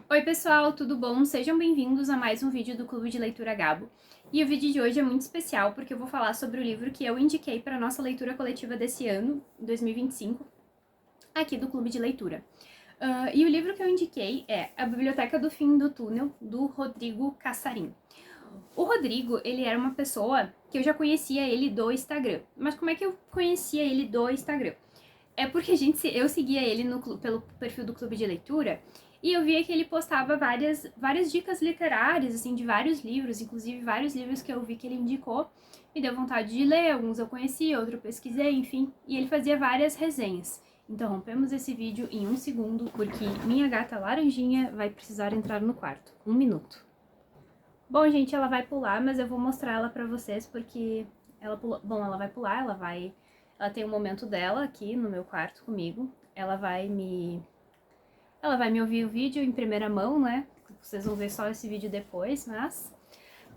Oi pessoal, tudo bom? Sejam bem-vindos a mais um vídeo do Clube de Leitura Gabo. E o vídeo de hoje é muito especial porque eu vou falar sobre o livro que eu indiquei para a nossa leitura coletiva desse ano, 2025, aqui do Clube de Leitura. E o livro que eu indiquei é A Biblioteca do Fim do Túnel, do Rodrigo Cassarim. O Rodrigo, ele era uma pessoa que eu já conhecia ele do Instagram. Mas como é que eu conhecia ele do Instagram? É porque eu seguia ele pelo perfil do Clube de Leitura e eu via que ele postava várias dicas literárias, assim, de vários livros, inclusive vários livros que eu vi que ele indicou. Me deu vontade de ler, alguns eu conhecia, outros eu pesquisei, enfim. E ele fazia várias resenhas. Interrompemos esse vídeo em um segundo, porque minha gata laranjinha vai precisar entrar no quarto. 1 minuto. Bom, gente, ela vai pular, mas eu vou mostrar ela pra vocês, porque ela pula... Bom, ela vai pular, ela tem um momento dela aqui no meu quarto comigo. Ela vai me ouvir o vídeo em primeira mão, né? Vocês vão ver só esse vídeo depois, mas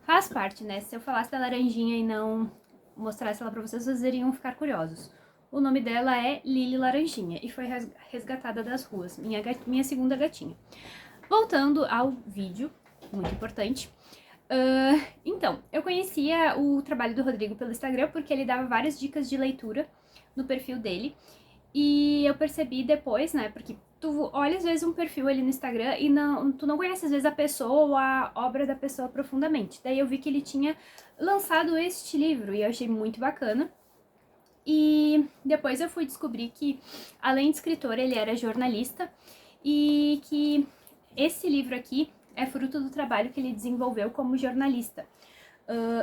faz parte, né? Se eu falasse da laranjinha e não mostrasse ela pra vocês, vocês iriam ficar curiosos. O nome dela é Lily Laranjinha e foi resgatada das ruas, minha segunda gatinha. Voltando ao vídeo, muito importante. Então, eu conhecia o trabalho do Rodrigo pelo Instagram porque ele dava várias dicas de leitura no perfil dele. E eu percebi depois, né, porque tu olha às vezes um perfil ali no Instagram e tu não conhece às vezes a pessoa ou a obra da pessoa profundamente. Daí eu vi que ele tinha lançado este livro e eu achei muito bacana. E depois eu fui descobrir que, além de escritor, ele era jornalista e que esse livro aqui é fruto do trabalho que ele desenvolveu como jornalista.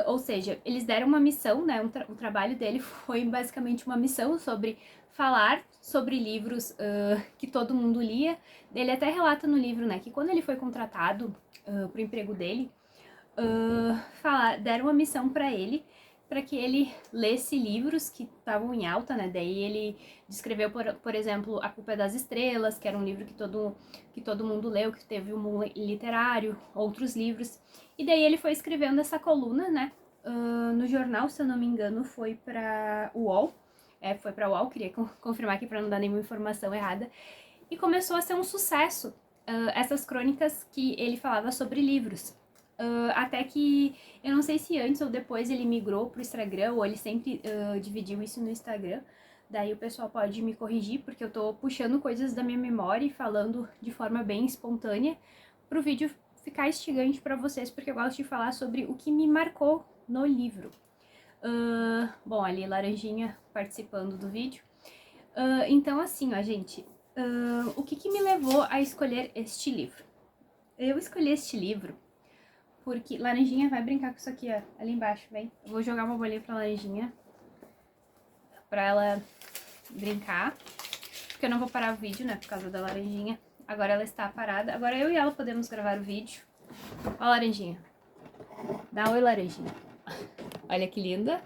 Ou seja, eles deram uma missão, né? O trabalho dele foi basicamente uma missão sobre falar sobre livros que todo mundo lia. Ele até relata no livro, né, que quando ele foi contratado para o emprego dele, deram uma missão para ele, para que ele lesse livros que estavam em alta, né? Daí ele descreveu, por exemplo, A Culpa é das Estrelas, que era um livro que todo mundo leu, que teve um boom literário, outros livros. E daí ele foi escrevendo essa coluna, né? No jornal, se eu não me engano, foi para o UOL. Foi para o UOL, queria confirmar aqui para não dar nenhuma informação errada. E começou a ser um sucesso essas crônicas que ele falava sobre livros. Até que, eu não sei se antes ou depois ele migrou pro Instagram, ou ele sempre dividiu isso no Instagram. Daí o pessoal pode me corrigir, porque eu tô puxando coisas da minha memória e falando de forma bem espontânea pro vídeo ficar instigante pra vocês, porque eu gosto de falar sobre o que me marcou no livro. Bom, ali Laranjinha participando do vídeo. Então assim, ó, gente, o que me levou a escolher este livro? Eu escolhi este livro porque Laranjinha vai brincar com isso aqui, ó, ali embaixo, vem. Eu vou jogar uma bolinha pra Laranjinha, pra ela brincar, porque eu não vou parar o vídeo, né, por causa da Laranjinha. Agora ela está parada, agora eu e ela podemos gravar o vídeo. Ó a Laranjinha. Dá oi, Laranjinha. Olha que linda.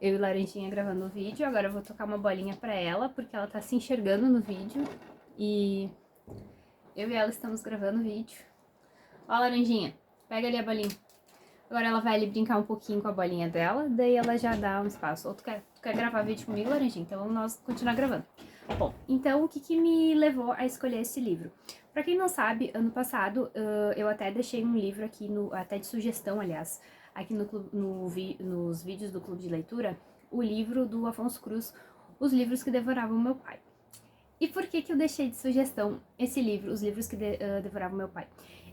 Eu e Laranjinha gravando o vídeo, agora eu vou tocar uma bolinha pra ela, porque ela tá se enxergando no vídeo. E eu e ela estamos gravando o vídeo. Ó, Laranjinha, pega ali a bolinha. Agora ela vai ali brincar um pouquinho com a bolinha dela, daí ela já dá um espaço. Ou tu quer gravar vídeo comigo, Laranjinha? Então vamos nós continuar gravando. Bom, então o que me levou a escolher esse livro? Pra quem não sabe, ano passado eu até deixei um livro aqui, até de sugestão, aliás, aqui nos vídeos do Clube de Leitura, o livro do Afonso Cruz, Os Livros que Devoravam Meu Pai. E por que eu deixei de sugestão esse livro, Os Livros que Devoravam Meu Pai?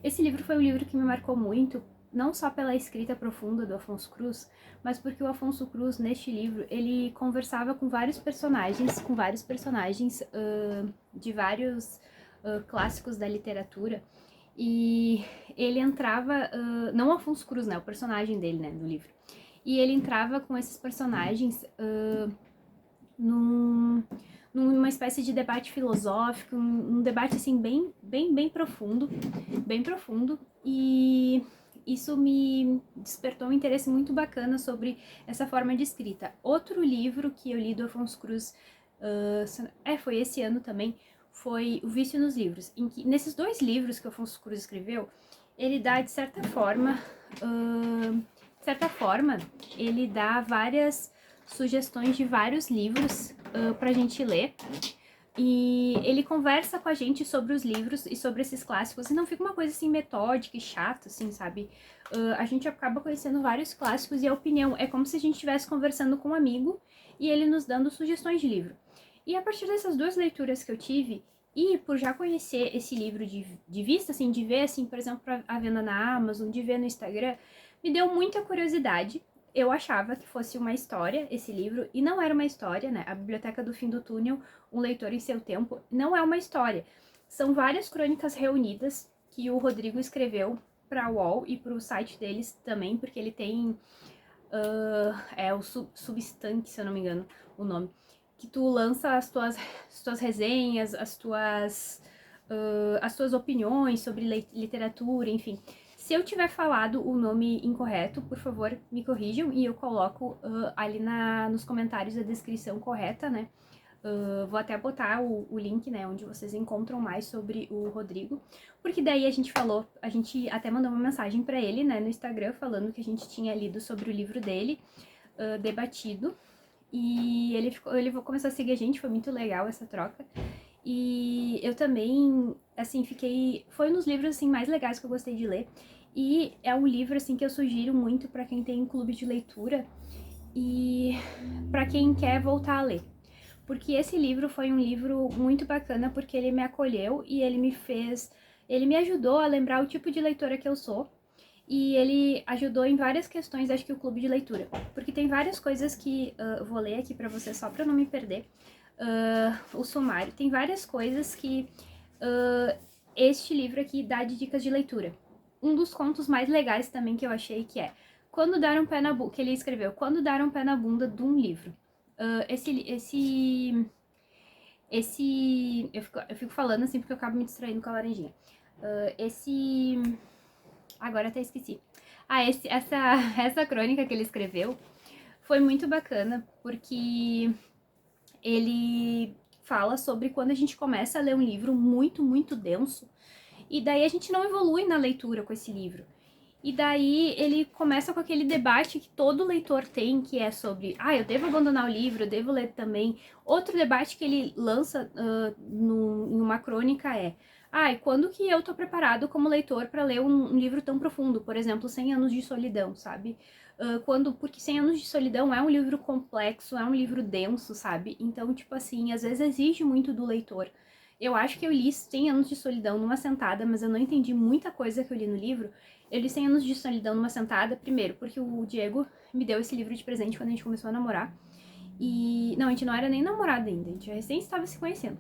Esse livro foi um livro que me marcou muito, não só pela escrita profunda do Afonso Cruz, mas porque o Afonso Cruz, neste livro, ele conversava com vários personagens de vários clássicos da literatura, e ele entrava, não o Afonso Cruz, né, o personagem dele, né, do livro, e ele entrava com esses personagens numa espécie de debate filosófico, um debate assim bem profundo, e isso me despertou um interesse muito bacana sobre essa forma de escrita. Outro livro que eu li do Afonso Cruz, foi esse ano também, foi O Vício nos Livros, em que nesses dois livros que o Afonso Cruz escreveu, ele dá de certa forma, ele dá várias sugestões de vários livros pra gente ler. E ele conversa com a gente sobre os livros e sobre esses clássicos, e não fica uma coisa assim metódica e chata, assim, sabe? A gente acaba conhecendo vários clássicos e a opinião é como se a gente estivesse conversando com um amigo e ele nos dando sugestões de livro. E a partir dessas duas leituras que eu tive, e por já conhecer esse livro de vista, assim, de ver, assim, por exemplo, a venda na Amazon, de ver no Instagram, me deu muita curiosidade. Eu achava que fosse uma história, esse livro, e não era uma história, né? A Biblioteca do Fim do Túnel, Um Leitor em Seu Tempo, não é uma história. São várias crônicas reunidas que o Rodrigo escreveu para a UOL e para o site deles também, porque ele tem o Substanque, se eu não me engano, o nome, que tu lança as tuas resenhas, as tuas opiniões sobre literatura, enfim. Se eu tiver falado o nome incorreto, por favor, me corrijam e eu coloco ali nos comentários a descrição correta, né? Vou até botar o link, né, onde vocês encontram mais sobre o Rodrigo, porque daí a gente até mandou uma mensagem para ele, né, no Instagram, falando que a gente tinha lido sobre o livro dele, debatido, e ele começou a seguir a gente, foi muito legal essa troca. E eu também, assim, foi um dos livros, assim, mais legais que eu gostei de ler. E é um livro, assim, que eu sugiro muito para quem tem clube de leitura e para quem quer voltar a ler. Porque esse livro foi um livro muito bacana, porque ele me acolheu e ele me ajudou a lembrar o tipo de leitora que eu sou. E ele ajudou em várias questões, acho que o clube de leitura. Porque tem várias coisas que eu vou ler aqui pra você só pra não me perder. O sumário. Tem várias coisas que este livro aqui dá de dicas de leitura. Um dos contos mais legais também que eu achei que é Quando Dar um Pé na Bunda, que ele escreveu, Quando Dar um Pé na Bunda de um Livro. Eu fico falando assim porque eu acabo me distraindo com a laranjinha. Agora até esqueci. Essa crônica que ele escreveu foi muito bacana, porque ele fala sobre quando a gente começa a ler um livro muito, muito denso, e daí a gente não evolui na leitura com esse livro. E daí ele começa com aquele debate que todo leitor tem, que é sobre, eu devo abandonar o livro, eu devo ler também. Outro debate que ele lança em uma crônica é, quando que eu tô preparado como leitor para ler um livro tão profundo? Por exemplo, 100 Anos de Solidão, sabe? Porque 100 Anos de Solidão é um livro complexo, é um livro denso, sabe? Então, tipo assim, às vezes exige muito do leitor. Eu acho que eu li 100 Anos de Solidão numa sentada, mas eu não entendi muita coisa que eu li no livro. Eu li 100 Anos de Solidão numa sentada, primeiro, porque o Diego me deu esse livro de presente quando a gente começou a namorar. E. Não, a gente não era nem namorado ainda, a gente recém estava se conhecendo.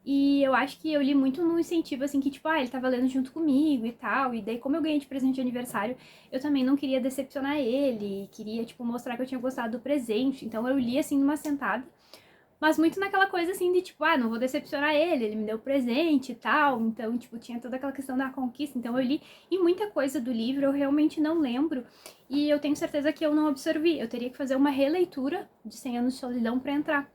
E eu acho que eu li muito no incentivo, assim, que tipo, ele tava lendo junto comigo e tal. E daí, como eu ganhei de presente de aniversário, eu também não queria decepcionar ele. Queria, tipo, mostrar que eu tinha gostado do presente. Então eu li, assim, numa sentada. Mas muito naquela coisa assim de tipo, não vou decepcionar ele me deu presente e tal. Então, tipo, tinha toda aquela questão da conquista. Então eu li e muita coisa do livro eu realmente não lembro. E eu tenho certeza que eu não absorvi. Eu teria que fazer uma releitura de 100 Anos de Solidão pra entrar.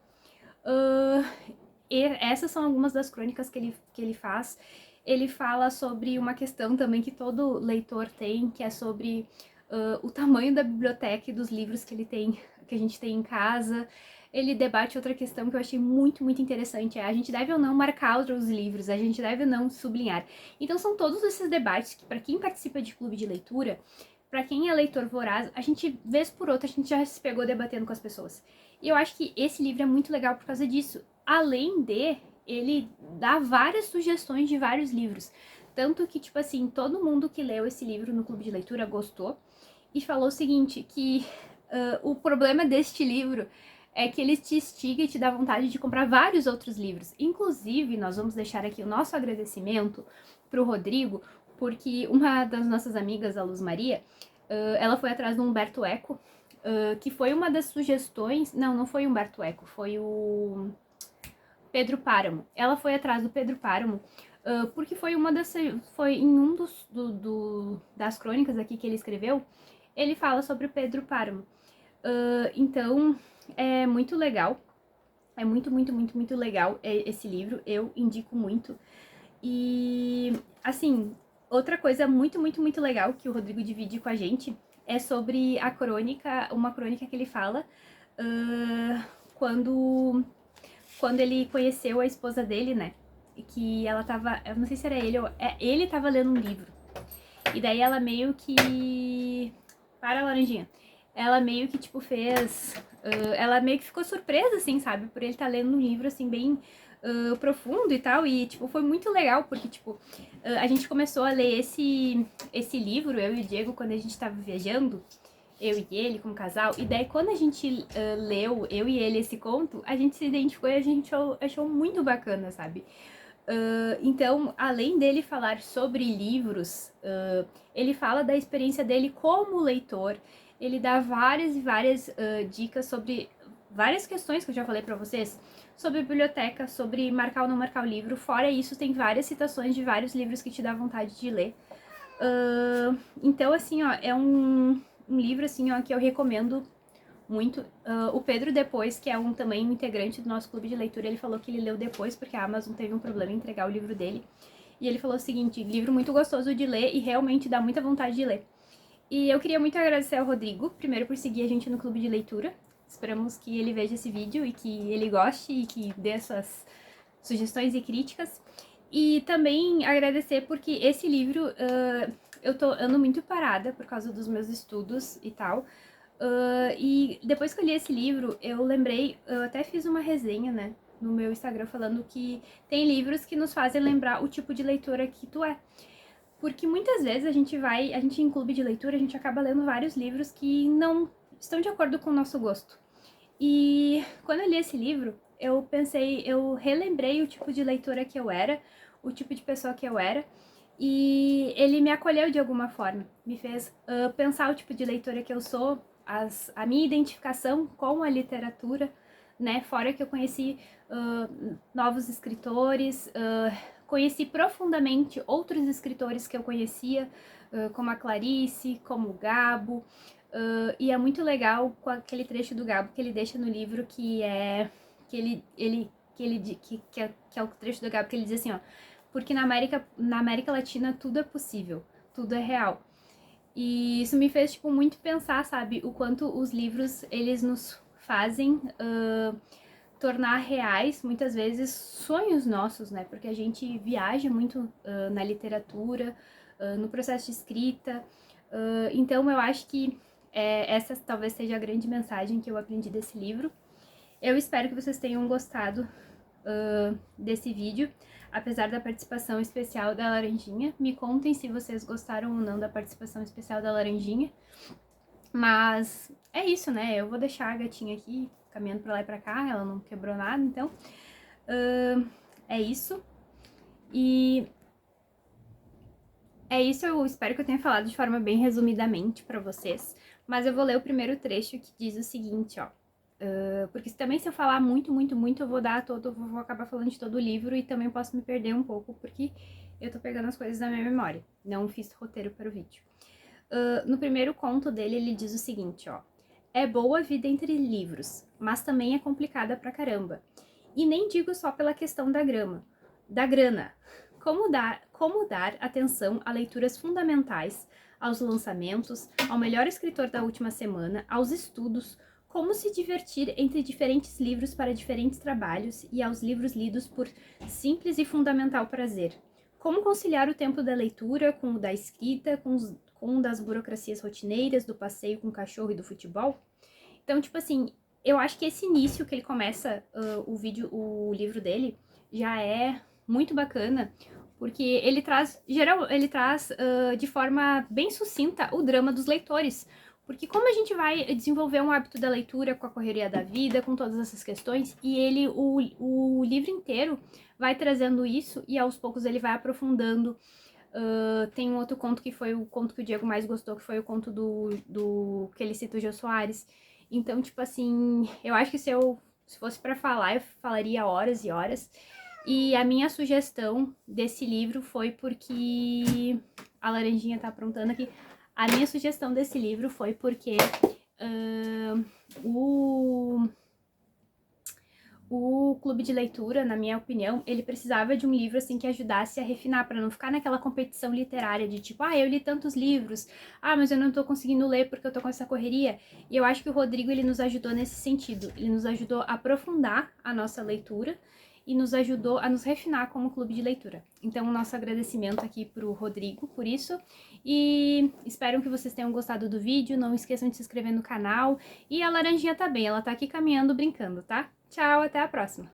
E essas são algumas das crônicas que ele faz. Ele fala sobre uma questão também que todo leitor tem, que é sobre o tamanho da biblioteca e dos livros que ele tem, que a gente tem em casa. Ele debate outra questão que eu achei muito, muito interessante, a gente deve ou não marcar outros livros, a gente deve ou não sublinhar. Então são todos esses debates que, para quem participa de clube de leitura, para quem é leitor voraz, a gente, vez por outra, a gente já se pegou debatendo com as pessoas. E eu acho que esse livro é muito legal por causa disso. Além de, ele dá várias sugestões de vários livros. Tanto que, tipo assim, todo mundo que leu esse livro no clube de leitura gostou e falou o seguinte, que o problema deste livro é que ele te instiga e te dá vontade de comprar vários outros livros. Inclusive, nós vamos deixar aqui o nosso agradecimento pro Rodrigo, porque uma das nossas amigas, a Luz Maria, ela foi atrás do Humberto Eco, que foi uma das sugestões... Não foi o Humberto Eco, foi o Pedro Páramo. Ela foi atrás do Pedro Páramo, porque foi em um das crônicas aqui que ele escreveu, ele fala sobre o Pedro Páramo. Então, é muito legal. É muito, muito, muito, muito legal esse livro. Eu indico muito. E, assim, outra coisa muito, muito, muito legal que o Rodrigo divide com a gente é sobre uma crônica que ele fala quando quando ele conheceu a esposa dele, né? E que ela tava, eu não sei se era ele ou... ele tava lendo um livro. E daí ela meio que... Para, Laranjinha. Ela meio que, tipo, fez... ela meio que ficou surpresa, assim, sabe? Por ele estar lendo um livro, assim, bem profundo e tal. E, tipo, foi muito legal, porque, tipo, a gente começou a ler esse livro, eu e o Diego, quando a gente tava viajando. Eu e ele, como casal. E daí, quando a gente leu, eu e ele, esse conto, a gente se identificou e a gente achou muito bacana, sabe? Então, além dele falar sobre livros, ele fala da experiência dele como leitor. Ele dá várias e várias dicas sobre várias questões que eu já falei pra vocês, sobre biblioteca, sobre marcar ou não marcar o livro. Fora isso, tem várias citações de vários livros que te dá vontade de ler. Então, assim, ó, é um livro, assim, ó, que eu recomendo muito. O Pedro depois, que é também um integrante do nosso clube de leitura, ele falou que ele leu depois, porque a Amazon teve um problema em entregar o livro dele. E ele falou o seguinte, livro muito gostoso de ler e realmente dá muita vontade de ler. E eu queria muito agradecer ao Rodrigo, primeiro por seguir a gente no clube de leitura. Esperamos que ele veja esse vídeo e que ele goste e que dê suas sugestões e críticas. E também agradecer porque esse livro eu ando muito parada por causa dos meus estudos e tal. E depois que eu li esse livro, eu lembrei, eu até fiz uma resenha, né, no meu Instagram falando que tem livros que nos fazem lembrar o tipo de leitora que tu é. Porque muitas vezes a gente em clube de leitura, a gente acaba lendo vários livros que não estão de acordo com o nosso gosto. E quando eu li esse livro, eu relembrei o tipo de leitora que eu era, o tipo de pessoa que eu era, e ele me acolheu de alguma forma, me fez pensar o tipo de leitora que eu sou, a minha identificação com a literatura, né? Fora que eu conheci novos escritores, conheci profundamente outros escritores que eu conhecia, como a Clarice, como o Gabo, e é muito legal com aquele trecho do Gabo que ele deixa no livro que é que é o trecho do Gabo que ele diz assim, ó, porque na América Latina tudo é possível, tudo é real. E isso me fez, tipo, muito pensar, sabe, o quanto os livros, eles nos fazem tornar reais, muitas vezes, sonhos nossos, né? Porque a gente viaja muito na literatura, no processo de escrita. Então, eu acho que essa talvez seja a grande mensagem que eu aprendi desse livro. Eu espero que vocês tenham gostado desse vídeo, apesar da participação especial da Laranjinha. Me contem se vocês gostaram ou não da participação especial da Laranjinha. Mas é isso, né? Eu vou deixar a gatinha aqui caminhando pra lá e pra cá, ela não quebrou nada, então é isso. E é isso, eu espero que eu tenha falado de forma bem resumidamente pra vocês. Mas eu vou ler o primeiro trecho que diz o seguinte, ó. Porque também se eu falar muito, muito, muito, eu vou acabar falando de todo o livro e também posso me perder um pouco, porque eu tô pegando as coisas da minha memória. Não fiz roteiro para o vídeo. No primeiro conto dele, ele diz o seguinte, ó. É boa a vida entre livros, mas também é complicada pra caramba. E nem digo só pela questão da grana. Como dar atenção a leituras fundamentais, aos lançamentos, ao melhor escritor da última semana, aos estudos, como se divertir entre diferentes livros para diferentes trabalhos e aos livros lidos por simples e fundamental prazer. Como conciliar o tempo da leitura com o da escrita, com o das burocracias rotineiras, do passeio com o cachorro e do futebol? Então, tipo assim, eu acho que esse início que ele começa o livro dele já é muito bacana, porque ele traz de forma bem sucinta o drama dos leitores. Porque como a gente vai desenvolver um hábito da leitura com a correria da vida, com todas essas questões, e o livro inteiro vai trazendo isso e aos poucos ele vai aprofundando. Tem um outro conto que foi o conto que o Diego mais gostou, que foi o conto do que ele cita o Jô Soares. Então, tipo assim, eu acho que se fosse pra falar, eu falaria horas e horas. E a minha sugestão desse livro foi porque a Laranjinha tá aprontando aqui. A minha sugestão desse livro foi porque o o clube de leitura, na minha opinião, ele precisava de um livro assim que ajudasse a refinar, para não ficar naquela competição literária de tipo, eu li tantos livros, mas eu não tô conseguindo ler porque eu tô com essa correria. E eu acho que o Rodrigo, ele nos ajudou nesse sentido. Ele nos ajudou a aprofundar a nossa leitura e nos ajudou a nos refinar como clube de leitura. Então, o nosso agradecimento aqui pro Rodrigo por isso. E espero que vocês tenham gostado do vídeo. Não esqueçam de se inscrever no canal. E a laranjinha tá bem, ela tá aqui caminhando, brincando, tá? Tchau, até a próxima!